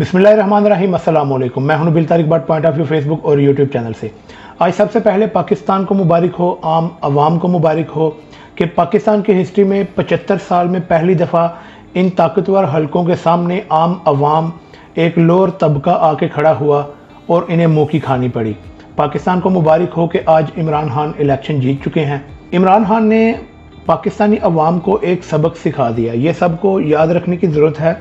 बिस्मिल्लाहिर्रहमानिर्रहीम, अस्सलाम वालेकुम। मैं हूं Nabeel Tariq but point of view Facebook और यूट्यूब चैनल से। आज सबसे पहले पाकिस्तान को मुबारक हो, आम अवाम को मुबारक हो कि पाकिस्तान की हिस्ट्री में 75 साल में पहली दफ़ा इन ताकतवर हलकों के सामने आम अवाम एक लोअर तबका आके खड़ा हुआ और इन्हें मुँह की खानी पड़ी। पाकिस्तान को मुबारक हो कि आज इमरान खान इलेक्शन जीत चुके हैं। इमरान खान ने पाकिस्तानी अवाम को एक सबक सिखा दिया। ये सबको याद रखने की ज़रूरत है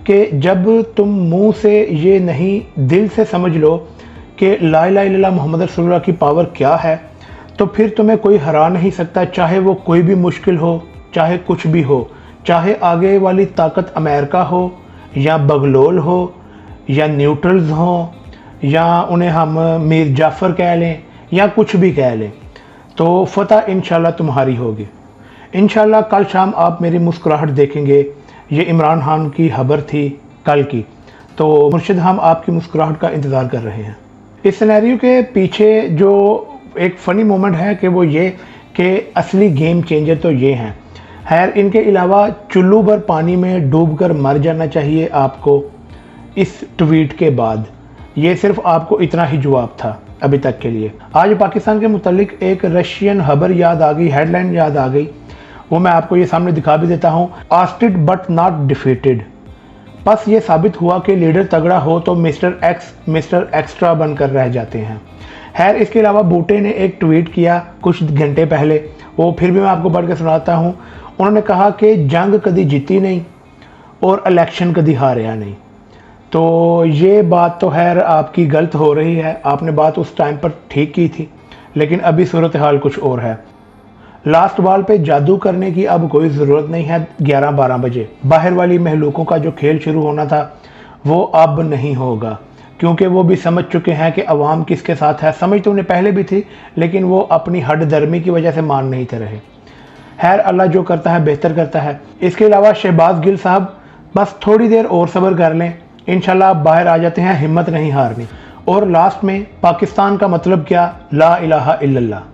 कि जब तुम मुंह से ये नहीं दिल से समझ लो कि ला इलाहा इल्लल्लाह मुहम्मद रसूलुल्लाह की पावर क्या है, तो फिर तुम्हें कोई हरा नहीं सकता, चाहे वो कोई भी मुश्किल हो, चाहे कुछ भी हो, चाहे आगे वाली ताकत अमेरिका हो या बगलोल हो या न्यूट्रल्स हो या उन्हें हम मीर जाफ़र कह लें या कुछ भी कह लें, तो फतह इंशाल्लाह तुम्हारी होगी। इंशाल्लाह कल शाम आप मेरी मुस्कुराहट देखेंगे। ये इमरान खान की खबर थी कल की, तो मुर्शिद हम आपकी मुस्कुराहट का इंतज़ार कर रहे हैं। इस सिनेरियो के पीछे जो एक फ़नी मोमेंट है कि वो ये कि असली गेम चेंजर तो ये हैं। खैर, इनके अलावा चुल्लू भर पानी में डूबकर मर जाना चाहिए आपको इस ट्वीट के बाद। ये सिर्फ आपको इतना ही जवाब था अभी तक के लिए। आज पाकिस्तान के मुतालिक एक रशियन खबर याद आ गई, हेडलाइन याद आ गई, वो मैं आपको ये सामने दिखा भी देता हूँ। आस्टेड बट नॉट डिफीटेड। बस ये साबित हुआ कि लीडर तगड़ा हो तो मिस्टर एक्स मिस्टर एक्स्ट्रा बनकर रह जाते हैं। खैर, इसके अलावा बूटे ने एक ट्वीट किया कुछ घंटे पहले, वो फिर भी मैं आपको पढ़ के सुनाता हूँ। उन्होंने कहा कि जंग कभी जीती नहीं और इलेक्शन कभी हारिया नहीं। तो ये बात तो खैर आपकी गलत हो रही है, आपने बात उस टाइम पर ठीक की थी, लेकिन अभी सूरत हाल कुछ और है। लास्ट बॉल पे जादू करने की अब कोई ज़रूरत नहीं है। 11-12 बजे बाहर वाली महलूकों का जो खेल शुरू होना था वो अब नहीं होगा, क्योंकि वो भी समझ चुके हैं कि अवाम किसके साथ है। समझ तो उन्हें पहले भी थी, लेकिन वो अपनी हड दर्मी की वजह से मान नहीं थे रहे। खैर, अल्लाह जो करता है बेहतर करता है। इसके अलावा शहबाज गिल साहब बस थोड़ी देर और सब्र कर लें, इंशाल्लाह आप बाहर आ जाते हैं, हिम्मत नहीं हारनी। और लास्ट में पाकिस्तान का मतलब क्या? ला इलाहा इल्लल्लाह।